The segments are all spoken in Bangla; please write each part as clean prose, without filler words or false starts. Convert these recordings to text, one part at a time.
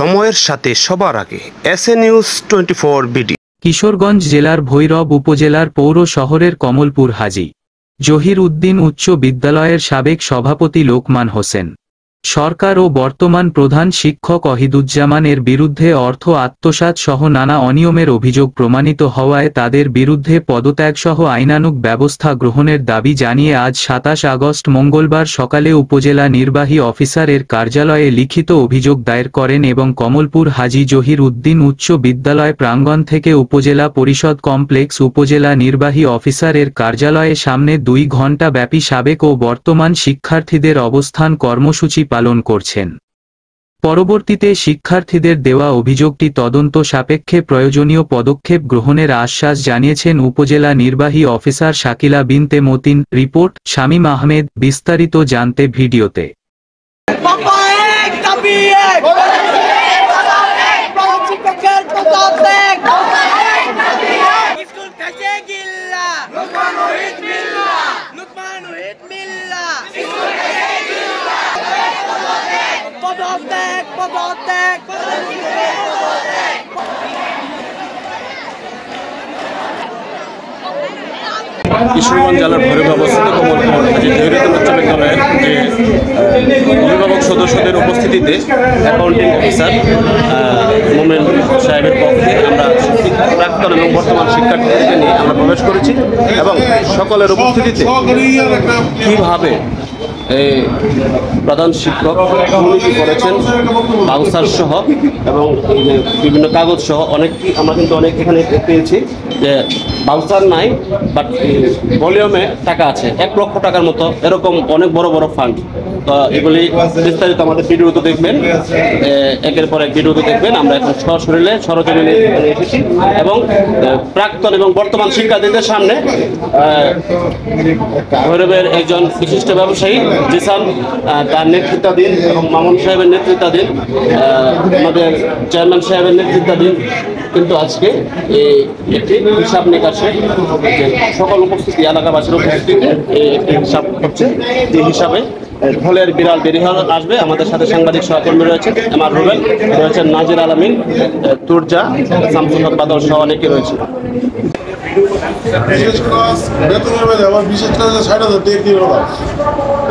সময়ের সাথে সবার আগে এসএ নিউজ 24 বিডি। কিশোরগঞ্জ জেলার ভৈরব উপজেলার পৌর শহরের কমলপুর হাজী জহির উদ্দিন উচ্চ বিদ্যালয়ের সাবেক সভাপতি লোকমান হোসেন সরকার ও বর্তমান প্রধান শিক্ষক অহিদুজ্জামানের বিরুদ্ধে অর্থ আত্মসাৎ সহ নানা অনিয়মের অভিযোগ প্রমাণিত হওয়ায় তাদের বিরুদ্ধে পদত্যাগসহ আইনানুগ ব্যবস্থা গ্রহণের দাবি জানিয়ে আজ 27 আগস্ট মঙ্গলবার সকালে উপজেলা নির্বাহী অফিসারের কার্যালয়ে লিখিত অভিযোগ দায়ের করেন এবং কমলপুর হাজী জহির উদ্দিন উচ্চ বিদ্যালয় প্রাঙ্গণ থেকে উপজেলা পরিষদ কমপ্লেক্স উপজেলা নির্বাহী অফিসারের কার্যালয়ে সামনে 2 ঘণ্টা ব্যাপী সাবেক ও বর্তমান শিক্ষার্থীদের অবস্থান কর্মসূচি পালন করছেন। পরবর্তীতে শিক্ষার্থীদের দেওয়া অভিযোগটি তদন্ত সাপেক্ষে প্রয়োজনীয় পদক্ষেপ গ্রহণের আশ্বাস জানিয়েছেন উপজেলা নির্বাহী অফিসার শাকিলা বিনতে মতিন। রিপোর্ট শামীম আহমেদ। বিস্তারিত জানতে ভিডিওতে। কিশোরগঞ্জ জেলার ভৈরবে অবস্থিত কমলপুর হাজী জহির উদ্দিন উচ্চ বিদ্যালয়ের যে অভিভাবক সদস্যদের উপস্থিতিতে অ্যাকাউন্টিং অফিসার মোমেন সাহেবের পক্ষে আমরা প্রাক্তন এবং বর্তমান শিক্ষার্থীদেরকে নিয়ে আমরা প্রবেশ করেছি এবং সকলের উপস্থিতিতে কীভাবে প্রধান শিক্ষক দুর্নীতি করেছেন বাউসার সহ এবং বিভিন্ন কাগজ সহ আমরা কিন্তু অনেক এখানে পেয়েছি যে বাউসার নাই বাট ভলিউমে টাকা আছে 1 লক্ষ টাকার মতো, এরকম অনেক বড় বড় ফান্ড। তো এগুলি বিস্তারিত আমাদের ভিডিওতে দেখবেন, একের পর এক ভিডিওতে দেখবেন। আমরা এখন সরজমিনে এসেছি এবং প্রাক্তন এবং বর্তমান শিক্ষার্থীদের সামনে ভৈরবের একজন বিশিষ্ট ব্যবসায়ী জিসান তার নেতৃত্বাধীন এবং মামুন সাহেবের নেতৃত্বাধীন আমাদের চেয়ারম্যান সাহেবের নেতৃত্বাধীন কিন্তু আজকে একটি হিসাব নিকাশে সকল উপস্থিতি এলাকাবাসীর উপস্থিতিতে একটি হিসাব হচ্ছে, যে হিসাবে ফলের বিড়াল বেরিয়ে আসবে। আমাদের সাথে সাংবাদিক সহকর্মী রয়েছেন, আমার রুবেল রয়েছেন, নাজির আলামিন, তুর্জা, শামসুল হক বাদল সহ অনেকে রয়েছে। বিশেষ কাজ বেতনের বেড়ে আবার বিশেষ কাজে 60,000 টাকা কি হলো?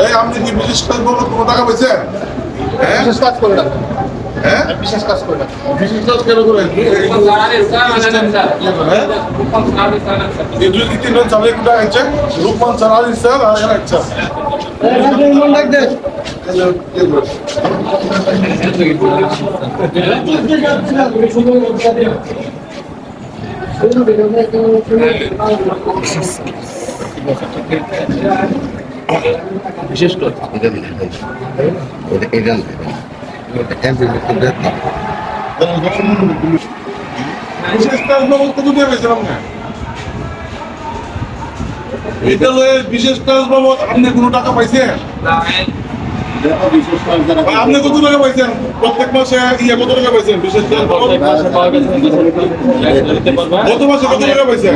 এই আপনি কি বিশেষ কাজ বলো কোনো টাকা পাইছেন? বিশেষ কাজ করে না, হ্যাঁ বিশেষ কাজ করে না, বিশেষ কাজ কেন করেন? এই 2-3 জন চালে কোটা আছে লোকমান স্যার আলী স্যার আর একটা বিশেষ করে বিদ্যালয়ের বিশেষ কাজ বাবদ আপনি কোনো টাকা পাইছেন? আপনি কত টাকা পাইছেন? প্রত্যেক মাসে কত টাকা পাইছেন বিশেষ কাজ বাবদ? গত মাসে কত টাকা পাইছেন?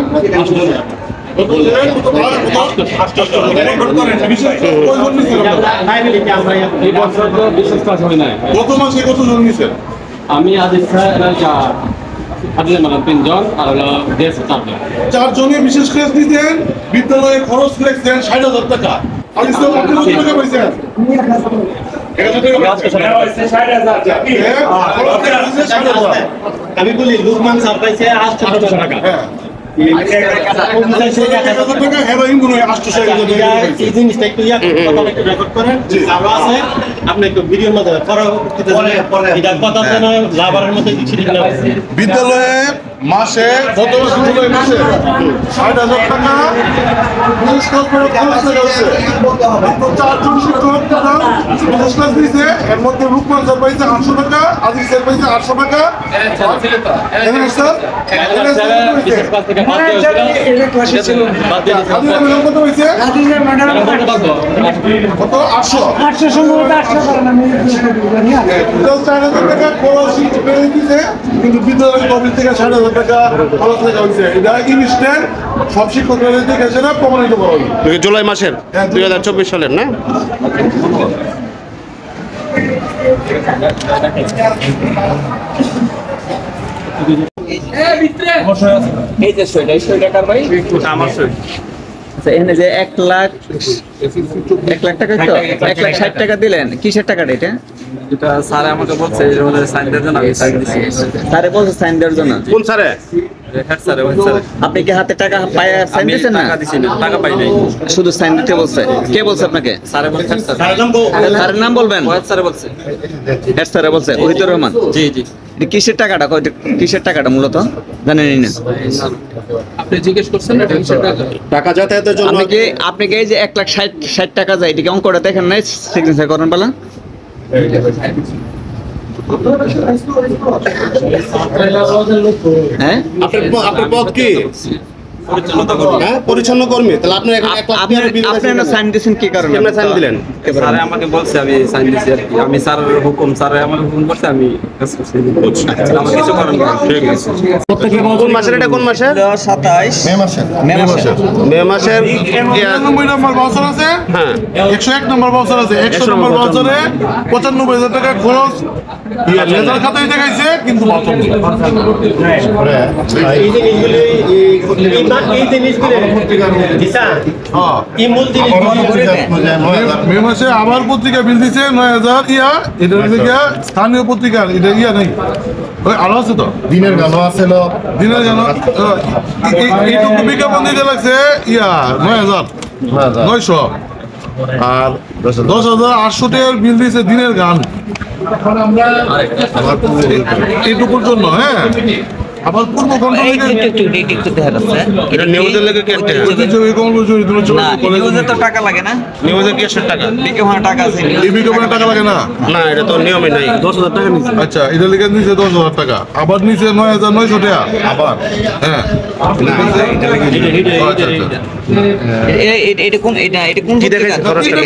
গত মাসে কতজন নিছেন? আমি চারজনে বিশেষ কাজ দিতেন, বিদ্যালয়ে খরচ লেখছেন 60,000 টাকা। আমি বলি লোকমান স্যার পাইছে 800 টাকা। বিদ্যালয়ে মাসে গত মাসে 60,000 টাকা চারজন শিক্ষক বিশেষ কাজ দিয়েছে। এর মধ্যে লোকমান স্যার পাইছে 800 টাকা, আজিজ স্যার পাইছে 800 টাকা, কত হয়েছে? কত 800 সম্ভবত 4,000 টাকা খরচ দিতে, কিন্তু বিদ্যালয়ের কমিটি থেকে 60,000 টাকা খরচ লেখা হয়েছে। এটা ইনস্ট্যান্ট সব শিক্ষকরা দেখেছে না, প্রমাণিত করা হলো জুলাই মাসের 2024 সালের না। এই যে সই টাকার ভাই আমার সই। আচ্ছা এখানে যে 1,00,000 টাকা তো 1,60,000 টাকা দিলেন, কিসের টাকাটা এটা? এটা স্যার আমাকে বলছে এর মধ্যে সাইন দেওয়ার জন্য আমি সাইন দিছি। স্যারে বলছে সাইন দেওয়ার জন্য। কোন স্যারে? হেড স্যার ওই স্যার আপনি কি হাতে টাকা পায় সাইন আমি দিয়েছেন না? টাকা দিছি না, টাকা পাই নাই। শুধু সাইন দিতে বলছে। কে বলছে আপনাকে? স্যারে বলছে হেড স্যার। স্যারের নাম বলবেন? হেড স্যারে বলছে। হেড স্যারে বলছে ওহিদুর রহমান। জি জি। এটা কিসের টাকাটা? কিসের টাকাটা মূলত জানেনই না? আপনি জিজ্ঞেস করছেন না কিসের টাকা? টাকা যাতায়াতের জন্য আপনি কি এই যে 1,60,000 টাকা যায় এটাকে অঙ্কটা দেখেন নাই? সিগনেচার করেন বলা হ্যাঁ? আপনার পদ কি? হ্যাঁ, পরিচ্ছন্ন কর্মী। তাহলে আপনি এখন 1,00,000 বিল আপনি না সাইন দিয়েছেন কি কারণে? কেমনে সাইন দিলেন? স্যারে আমাকে বলছে আমি সাইন দিছি আর কি। আমি স্যারের হুকুম, স্যারে আমাকে হুকুম করছে আমি কাজ করছি। আমার কিছু করার নেই। ঠিক আছে। কোন মাসের এটা? কোন মাসের? 27 মে মাসের মে মাসের 99 নম্বর বাউচার আছে, হ্যাঁ 101 নম্বর বাউচার আছে। 100 নম্বর বাউচারে 95,000 টাকা খরচ লেজার খাতায় দেখাইছে, কিন্তু বাউচার নেই। এই জিনিসগুলি এই জিনিসগুলি দিশা হ্যাঁ, এই মূল জিনিস মে মাসে আবার পত্রিকা বিল দিছে 9,000 ইয়া। এটা হচ্ছে গিয়া স্থানীয় পত্রিকার, এটা ইয়া নেই। ওই আরো আছে তো দিনের গানও আছিল দিনের জানো এইটুকু বিজ্ঞাপন দিতে লাগছে ইয়া 9,900 আর 10,800 টাকার বিল দিয়েছে দিনের গান এইটুকুর জন্য। হ্যাঁ, আবার পূর্ব কণ্ঠ এটা নিউজের লেগে কেটে নিউজে তো টাকা লাগে না? নিউজের কি 100 টাকা? বিজ্ঞাপনে টাকা আছে। এই বিজ্ঞাপনে টাকা লাগে না। না এটা তো নিয়মই নাই। 10,000 টাকা নিচ্ছে। আচ্ছা, এটা লিখে নিচ্ছে 10,000 টাকা, আবার নিচে 9,900 টাকা আবার। হ্যাঁ, আচ্ছা, আচ্ছা। এটা কোন কি দেখাইছে খরচটা?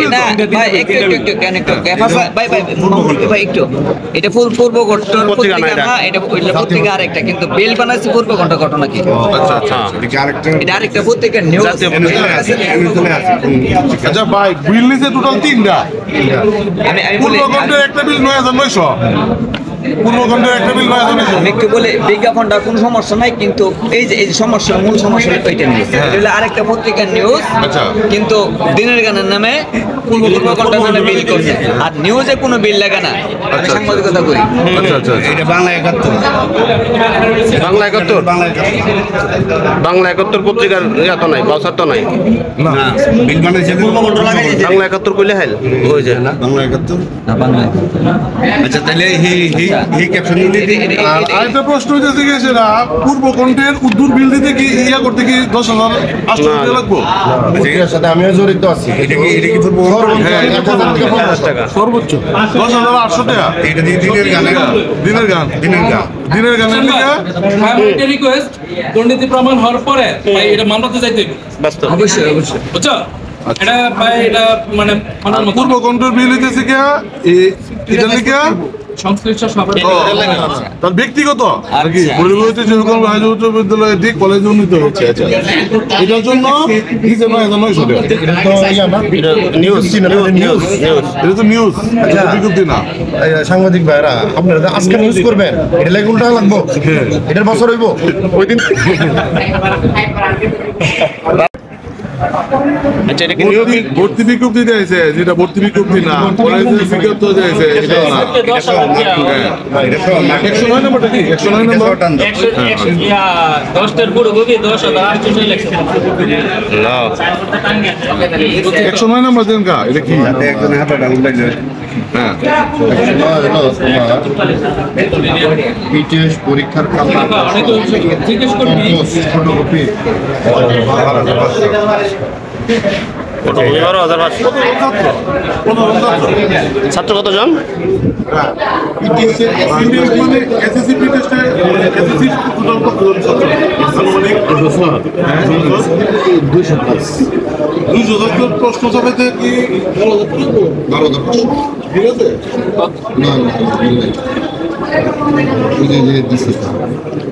এটা পূর্ব ঘটনার পত্রিকা না পত্রিকা এটা? না, এটা পত্রিকা আরেকটা, কিন্তু বেল বানাইছে পূর্ব ঘটনা কি? আচ্ছা আচ্ছা। এটা আরেকটা পত্রিকা নিউজ। জাতীয় পত্রিকা। আচ্ছা ভাই, বিল নিচে টোটাল 3টা। আমি পূর্ব বলি কণ্ঠের একটা বিল 9,900, পূর্ব কণ্ঠের একটা বিল 9,900। আমি একটু বলে বিজ্ঞাপনটা কোনো সমস্যা নাই, কিন্তু এই যে সমস্যা, মূল সমস্যা ওইটা নিয়ে আরেকটা পত্রিকার নিউজ। আচ্ছা। কিন্তু দিনের গানের নামে পূর্ব ঘন্টার জন্য বিল করছে, আর নিউজে কোনো বিল লাগে না। আমি সাংবাদিকতা করি। আচ্ছা আচ্ছা আচ্ছা। এটা বাংলা 71 বাংলা 71 বাংলা 71 পত্রিকার ইয়া তো নাই, বাউচার তো নাই। না, বিল বানাইছে পূর্ব কণ্ঠ লাগাইছে বাংলা 71 কইলে হেল ওই যে বাংলা 71। না, বাংলায়। আচ্ছা তাহলে এই ক্যাপশন আর আরেকটা প্রশ্ন হইতেছে কি, সেটা পূর্ব কণ্ঠের উদ্দুর বিল দিতে কি ইয়া করতে কি 10,800 টাকা লাগবো? পত্রিকার সাথে আমিও জড়িত আছি। এটা কি পূর্ব হ্যাঁ, 1,000 থেকে 50 টাকা সর্বোচ্চ 10,800 টাকা এটা দিয়ে দিনের গানে দিনের গান। দিনের গানের লিখা একটা রিকোয়েস্ট, দুর্নীতি প্রমাণ হওয়ার পরে ভাই এটা মামলাতে যাইতে হবে, বাস্তব। অবশ্যই অবশ্যই। বুঝছো? এটা ভাই এটা মানে মানার মতো পূর্ব কণ্ঠের বিল হইতেছে কি এটা লিখা সংশ্লিষ্ট সবার তার ব্যক্তিগত আর কি আচ্ছা। পরিবর্তিত যেরকম হাই উচ্চ বিদ্যালয়ে ঠিক কলেজে উন্নীত হচ্ছে। আচ্ছা, এটার জন্য নিচে 9,900 টাকা। তো ইয়া না নিউজ নিউজ নিউজ এটা তো নিউজ, এটা বিজ্ঞপ্তি না। এই সাংবাদিক ভাইরা আপনারা যে আজকে নিউজ করবেন এটা লাগে টাকা লাগবো, এটার বছর হইব। ওই দিন আচ্ছা এটা কি নিয়োগ? ভর্তি বিজ্ঞপ্তি দিয়েছে, যেটা ভর্তি বিজ্ঞপ্তি না, কলেজে বিজ্ঞপ্তি দিয়েছে এটা না। 109 নম্বরটা কি? 109 নম্বর 10টার পুরো গভীর 10,800 লেখছে। 109 নম্বর দেন কা, এটা কি? একজনের হাতে ডাউন লাগবে। হ্যাঁ, বিশেষ পরীক্ষার জিজ্ঞেস করবি ফটোকপি ফটোকপি 12,500। ছাত্র কতজন? মানে এসএসসি টেস্টে এসএসসি টোটাল কতজন ছাত্র? আনুমানিক 200 প্রশ্ন চাপাইতে কি 12,500 ঠিক আছে? না ওই যে দিছে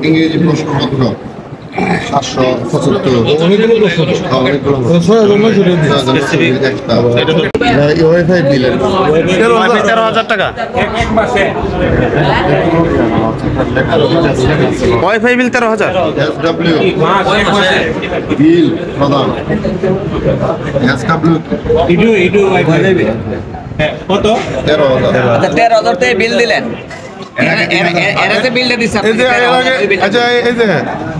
ইংরেজি প্রশ্নপত্র ওয়াইফাই বিলের 13,000 টাকা ওয়াইফাই বিল 13,000 এসডব্লিউ বিল প্রদান এসডব্লিউ কত 13,000 13,000 টাকা বিল দিলেন এরা যে বিলটা দিচ্ছে এই যে আচ্ছা এই যে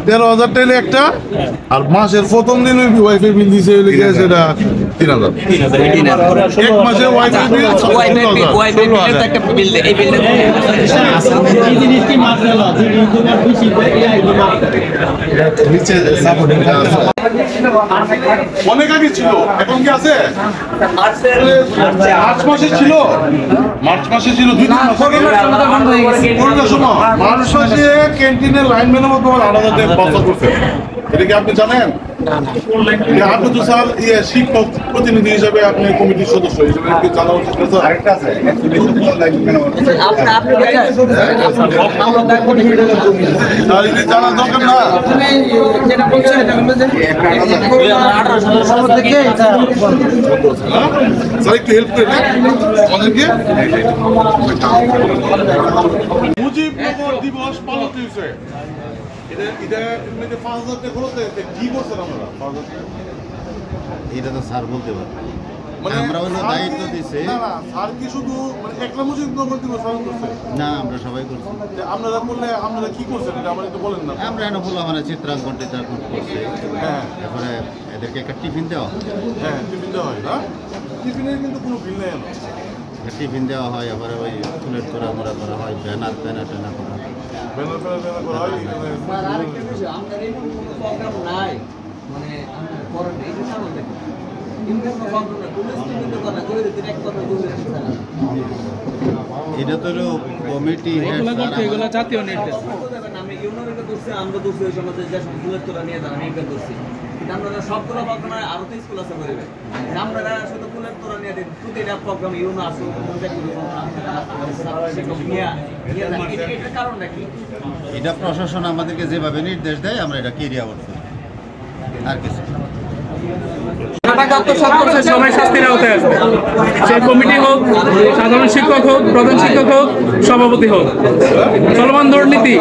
13,000 টাকা একটা আর মাসের প্রথম দিন ওই ওয়াইফাই বিল দিছে হইলে কি সেটা 3,000 এক মাসে ওয়াইফাই বিল 13,000 ওয়াইফাই বিলের তো একটা বিল এই বিলটা নিচে সাপোর্টিং অনেক আগে ছিল এখন কি আছে মার্চ মাসে ছিল মার্চ মাসে ছিল 2-3 মাস আগে করোনার সময় মার্চ মাসে ক্যান্টিনের লাইনম্যানের মধ্যে 8,000 টাকা বাচ্চা করছে এটা কি আপনি জানেন? আপনি তো স্যার শিক্ষক প্রতিনিধি হিসেবে আপনি কমিটির সদস্য হিসেবে কি জানা উচিত না স্যার? আরেকটা আছে জানার দরকার না স্যার একটু হেল্প করে আমাদেরকে মুজিবনগর দিবস পালিত হয়েছে এটা 5,000 টাকা খরচ হয়েছে কি করছেন আপনারা? এটা তো স্যার বলতে পারবে মানে আমরা হলো দায়িত্ব দিছে না না স্যার কি শুধু মানে একলা মুজিবনগর দিবস পালন করছে না আমরা সবাই করছি আপনারা বললে আপনারা কি করছেন এটা আমার একটু বলেন না। আমরা এনে বললাম মানে চিত্রাঙ্কন টিত্রাঙ্কন করছে হ্যাঁ তারপরে এদেরকে একটা টিফিন দেওয়া হ্যাঁ টিফিন দেওয়া হয় না টিফিনের কিন্তু কোনো বিল নেই না টিফিন দেওয়া হয় আবার ওই ফুলের তোড়া মোড়া করা হয় ব্যানার ট্যানার করা হয় ব্যানার করা হয় এটা তো হলো কমিটি জাতীয় নির্দেশ আমরা দোষী ওই সমাজে যে ফুলের তোলা নিয়ে যান আমি করছি আমরা সবগুলো প্রোগ্রামে আরো তো স্কুল আছে করিবে আমরা শুধু ফুলের তোলা নিয়ে দিন প্রতিটা প্রোগ্রাম ইউনো আসো এটা কারণ নাকি এটা প্রশাসন আমাদেরকে যেভাবে নির্দেশ দেয় আমরা এটা ক্যারি আউট করি আর কিছু সবাই শাস্তির আওতায় আসবে সেই কমিটি হোক সাধারণ শিক্ষক হোক প্রধান শিক্ষক হোক সভাপতি হোক চলমান দুর্নীতি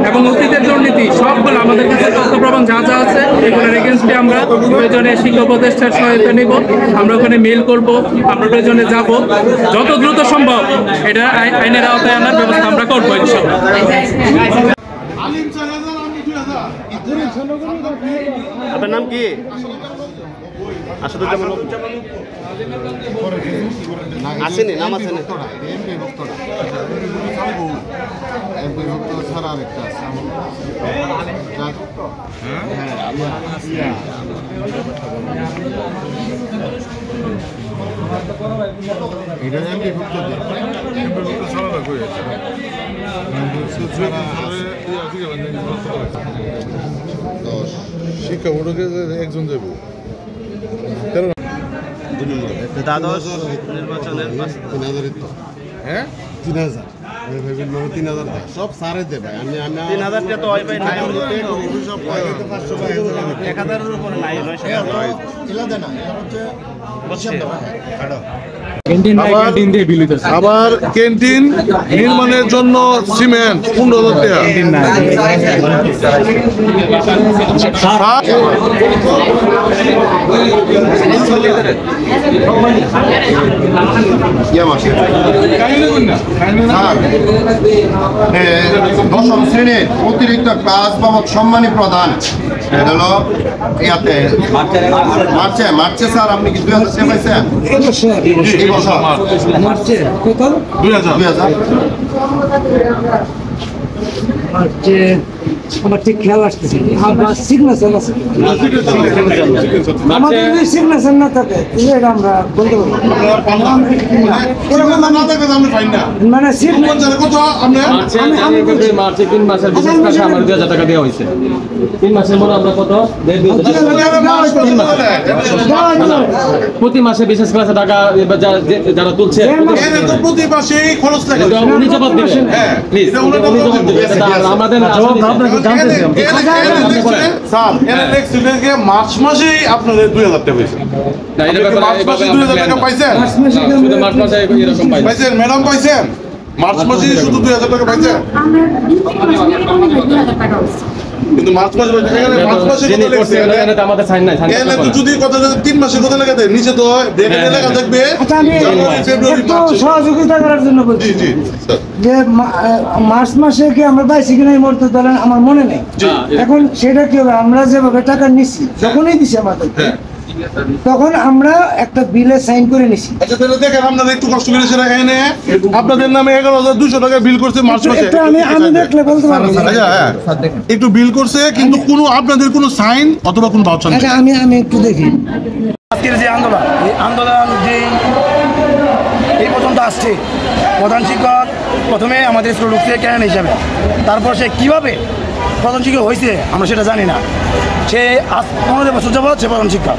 এবং অতীতের দুর্নীতি সবগুলো আমাদের কাছে তথ্য প্রমাণ যা যা আছে এগুলোর এগেনস্টে আমরা প্রয়োজনে শিক্ষা উপদেষ্টার সহায়তা নিব আমরা ওখানে মেল করব আমরা প্রয়োজনে যাব যত দ্রুত সম্ভব এটা আইনের আওতায় আনার ব্যবস্থা আমরা করবো ইনশাআল্লাহ। আলিম 4,000 আমি 2,000 আপনার নাম কি? আসাদুজ্জামান আসেনি নাম আসেনি শিক্ষা বোর্ডকে একজন যাব দ্বাদশ নির্বাচনের হ্যাঁ 3,000 3,000 সব সারে দেবে আমি 3,000 টাকা তো ওয়াইফাই নাই 1,000-এর উপরে নাই আবার ক্যান্টিন নির্মাণের জন্য সিমেন্ট 15,000 দশম শ্রেণীর অতিরিক্ত কাজ বাবদ সম্মানী প্রদান এটা হলো ইয়াতে মার্চে স্যার আপনি কি 2,000 টাকা পাইছেন এই বছর মার্চে কত 2,000 আমার ঠিক খেয়াল আসতেছে আমার সিগনেচার আছে আমাদের যদি সিগনেচার না থাকে তাহলে এটা আমরা বলতে পারবো মানে মার্চে 3 মাসের বিশেষ কাজে আমার 2,000 টাকা দেওয়া হয়েছে 3 মাসের মধ্যে আমরা কত 2,000 প্রতি মাসে বিশেষ ক্লাসে টাকা যারা তুলছে প্রতি মাসে খরচ লাগে উনি জবাব দেবেন প্লিজ উনি জবাব দেবেন আমাদের জবাব স্যার নেক্সট উইকে মার্চ মাসেই আপনাদের 2000 টাকা পাইছেন মার্চ মাসে 2000 টাকা পাইছেন শুধু মার্চ মাসে এরকম পাইছেন ম্যাডাম পাইছেন মার্চ মাসে শুধু 2000 টাকা পাইছেন কিন্তু মার্চ মাসে মার্চ মাসে কত লাগছে এটা আমাদের সাইন নাই এনে তো যদি কত 3 মাসে কত লাগা দেয় নিচে তো দেখে লেখা থাকবে ফেব্রুয়ারি মার্চ সহযোগিতা করার জন্য বলছি জি জি যে মার্চ মাসে কি আমরা পাইছি কিনা এই মুহূর্তে ধরেন আমার মনে নেই এখন সেটা কি হবে আমরা যেভাবে টাকা নিছি যখনই দিছি আমাদের তখন আমরা একটা বিলে সাইন করে নিছি আচ্ছা তাহলে দেখেন আপনারা একটু কষ্ট করে সেটা এনে আপনাদের নামে 11200 টাকা বিল করছে মার্চ মাসে আমি দেখলে বলতে পারবো আচ্ছা হ্যাঁ একটু বিল করছে কিন্তু কোনো আপনাদের কোনো সাইন অথবা কোনো ভাউচার নেই আচ্ছা আমি একটু দেখি আজকের যে আন্দোলন এই আন্দোলন যে এই পর্যন্ত আসছে প্রধান শিক্ষক প্রথমে আমাদের স্কুল ঢুকছে ক্যারেন হিসাবে তারপর সে কীভাবে প্রধান শিক্ষক হয়েছে আমরা সেটা জানি না সে আজ 15 বছর যাবত সে প্রধান শিক্ষক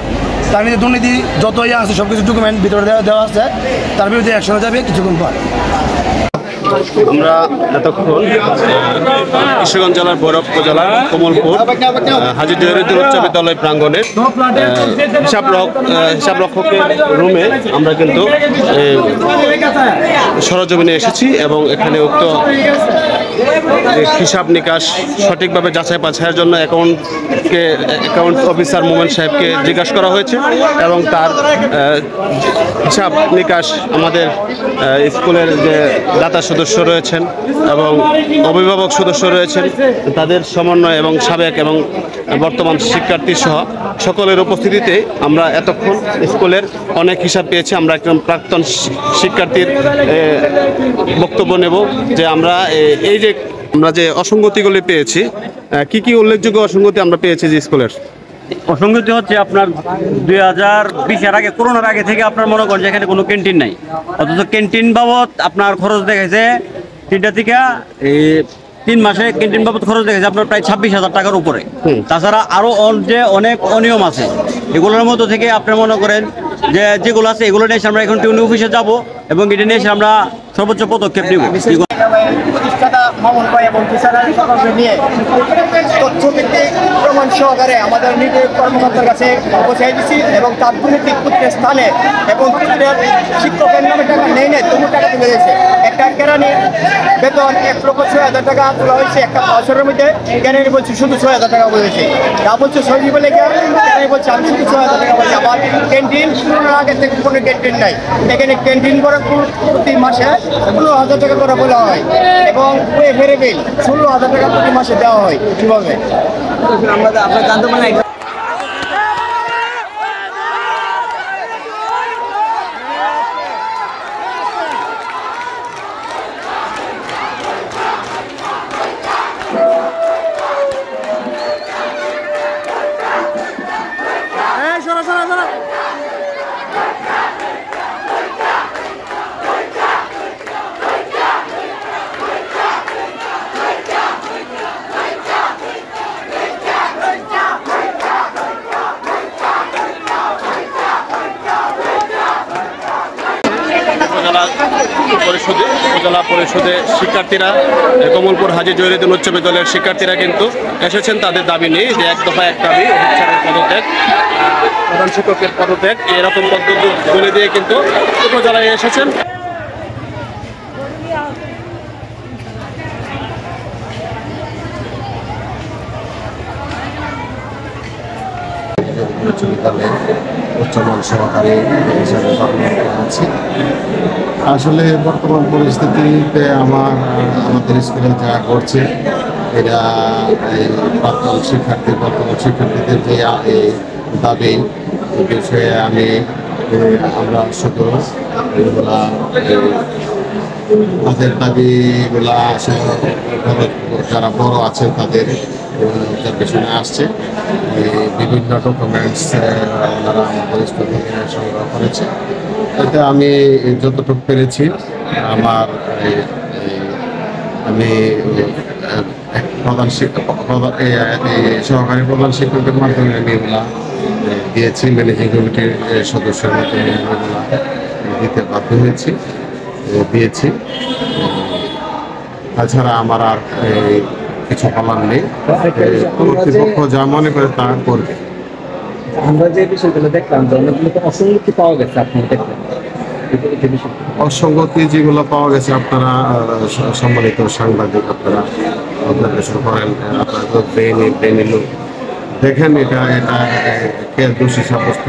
তার মধ্যে দুর্নীতি যত ইয়ে আছে সব কিছু ডকুমেন্ট ভিতরে দেওয়া আছে তার বিরুদ্ধে অ্যাকশনে যাবে কিছুক্ষণ পর আমরা এতক্ষণ কিশোরগঞ্জ জেলার ভৈরব উপজেলার কমলপুর হাজী জহিরুদ্দিন উচ্চ বিদ্যালয় প্রাঙ্গণের হিসাবরক্ষকের রুমে আমরা কিন্তু সরজমিনে এসেছি এবং এখানে উক্ত হিসাব নিকাশ সঠিকভাবে যাচাই বাছাইয়ের জন্য অ্যাকাউন্ট অফিসার মোমেন সাহেবকে জিজ্ঞাসা করা হয়েছে এবং তার হিসাব নিকাশ আমাদের স্কুলের যে দাতা সদস্য রয়েছেন এবং অভিভাবক সদস্য রয়েছেন তাদের সমন্বয় এবং সাবেক এবং বর্তমান শিক্ষার্থী সহ সকলের উপস্থিতিতে আমরা এতক্ষণ স্কুলের অনেক হিসাব পেয়েছি। আমরা একজন প্রাক্তন শিক্ষার্থীর বক্তব্য নেব যে আমরা এই যে আমরা যে অসঙ্গতিগুলি পেয়েছি কি কি উল্লেখযোগ্য অসঙ্গতি আমরা পেয়েছি যে স্কুলের অসঙ্গতি হচ্ছে আপনার 2020-এর আগে করোনার আগে থেকে আপনার মনে করেন যে এখানে কোনো ক্যান্টিন নাই অথচ ক্যান্টিন বাবদ আপনার খরচ দেখেছে 3টা থেকে 3 মাসে ক্যান্টিন বাবদ খরচ দেখেছে আপনার প্রায় 26,000 টাকার উপরে। তাছাড়া আরও যে অনেক অনিয়ম আছে এগুলোর মধ্যে থেকে আপনার মনে করেন যে যেগুলো আছে এগুলো নিয়ে আমরা এখন টিউনি অফিসে যাব এবং এটা নিয়ে আমরা সর্বোচ্চ পদক্ষেপ নেব। প্রতিষ্ঠাতা মামুন ভাই এবং সকলকে নিয়ে তথ্যভিত্তিক প্রমাণ সহকারে আমাদের নীতি কর্মকর্তার কাছে পৌঁছে দিচ্ছি এবং তার দুর্নীতি প্রত্যেক স্থানে এবং শিক্ষকের নামে টাকা নেই তবু টাকা তুলে দিয়েছে। একটা কেরানির বেতন 1,06,000 টাকা তোলা হয়েছে একটা বছরের মধ্যে, কেরানি বলছি শুধু 6,000 টাকা বলেছে, তা বলছে সহি বলে কেরানি বলছে আমি শুধু 6,000 টাকা বলছি। আবার ক্যান্টিন করোনার আগে থেকে কোনো ক্যান্টিন নাই, এখানে ক্যান্টিন করে প্রতি মাসে 15,000 টাকা করে বলা হয় এবং ফেরে বিল 16,000 টাকা প্রতি মাসে দেওয়া হয়। কীভাবে আমরা জানতে পারি উপজেলা পরিষদে শিক্ষার্থীরা কমলপুর হাজী জহিরুদ্দিন উচ্চ বিদ্যালয়ের শিক্ষার্থীরা কিন্তু এসেছেন তাদের দাবি নিয়ে যে এক দফা এক দাবি পদত্যাগ, প্রধান শিক্ষকের পদত্যাগ এরকম পদ্ধতি বলে দিয়ে কিন্তু উপজেলায় এসেছেন। উচ্চমান সহকারী হিসাবে কর্মরত আছি। আসলে বর্তমান পরিস্থিতিতে আমাদের স্কুলে যা ঘটছে এটা বর্তমান শিক্ষার্থীদের যে দাবি বিষয়ে আমরা শুধু এগুলা তাদের দাবিগুলা আসলে যারা বড় আছে তাদের পেছনে আসছে। বিভিন্ন ডকুমেন্টস ওনারা আমাদের স্কুলে সংগ্রহ করেছে। এতে আমি যতটুকু পেরেছি আমি প্রধান শিক্ষক সহকারী প্রধান শিক্ষকের মাধ্যমে আমি এগুলা দিয়েছি, ম্যানেজিং কমিটির সদস্যের মতো দিতে বাধ্য হয়েছি, দিয়েছি। তাছাড়া আমার আর কিছু বলার নেই, কর্তৃপক্ষ যা মনে করে তা করবে। আমরা যে বিষয়গুলো দেখলাম যে অনেকগুলো তো অসঙ্গতি পাওয়া গেছে, আপনি দেখলেন অসঙ্গতি যেগুলো পাওয়া গেছে, আপনারা সম্মানিত সাংবাদিক, আপনারা অবজারভেশন করেন, আপনারা তো ব্রেনে লোক দেখেন, এটা কে দোষী সাব্যস্ত,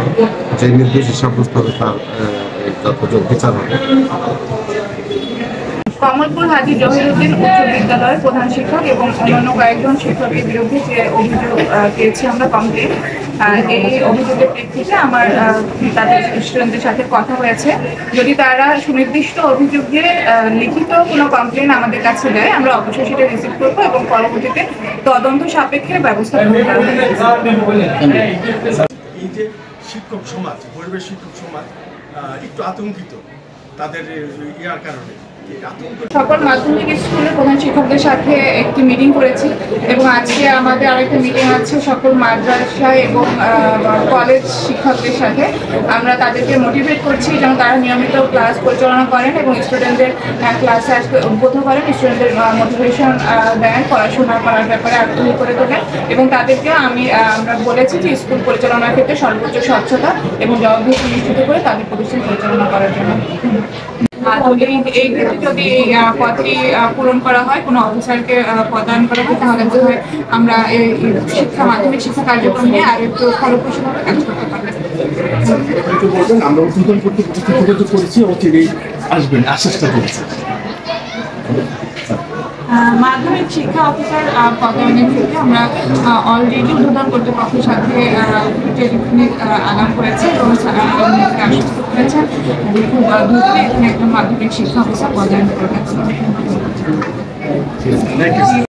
যে নির্দোষী সাব্যস্ত হবে তার যথাযথ বিচার হবে। কমলপুর হাজী জহিরুদ্দিন উচ্চ বিদ্যালয়ের প্রধান শিক্ষক এবং অন্যান্য কয়েকজন শিক্ষকের বিরুদ্ধে যে অভিযোগ পেয়েছি আমরা কমপ্লেন, এই অভিযোগের প্রেক্ষিতে আমার তাদের স্টুডেন্টদের সাথে কথা হয়েছে। যদি তারা সুনির্দিষ্ট অভিযোগে লিখিত কোনো কমপ্লেন আমাদের কাছে দেয়, আমরা অবশ্যই সেটা রিসিভ করবো এবং পরবর্তীতে তদন্ত সাপেক্ষে ব্যবস্থা গ্রহণ করা হবে। এই যে শিক্ষক সমাজ, পরিবেশ শিক্ষক সমাজ একটু আতঙ্কিত তাদের ইয়ার কারণে। সকল মাধ্যমিক স্কুলের প্রধান শিক্ষকদের সাথে একটি মিটিং করেছি এবং আজকে আমাদের আরেকটা মিটিং আছে সকল মাদ্রাসা এবং কলেজ শিক্ষকদের সাথে। আমরা তাদেরকে মোটিভেট করছি যেন তারা নিয়মিত ক্লাস পরিচালনা করেন এবং স্টুডেন্টদের ক্লাসে আসতে উদ্বুদ্ধ করেন, স্টুডেন্টদের মোটিভেশন দেন, পড়াশোনা করার ব্যাপারে আগ্রহী করে তোলেন এবং তাদেরকে আমরা বলেছি যে স্কুল পরিচালনার ক্ষেত্রে সর্বোচ্চ স্বচ্ছতা এবং জবাবদিহি নিশ্চিত করে তাদের প্রতিষ্ঠান পরিচালনা করার জন্য। এই ক্ষেত্রে যদি এই পদটি পূরণ করা হয়, কোনো অফিসারকে প্রদান করা হয়, তাহলে তো হয় আমরা এই মাধ্যমিক শিক্ষা কার্যক্রম নিয়ে আর একটু ফলপ্রসূভাবে কাজ করতে পারবো। আমরা উদ্বোধন করতে যোগাযোগ করেছি, অচিরেই আসবেন আশ্বাসটা দিয়েছে। মাধ্যমিক শিক্ষা অফিসার পদায়নের ক্ষেত্রে আমরা অলরেডি উদ্বোধন কর্তৃপক্ষের সাথে টেলিফোনে আলাপ করেছি এবং আশ্বস্ত করেছেন খুব দ্রুত এখানে একজন মাধ্যমিক শিক্ষা অফিসার পদায়ন করবেন।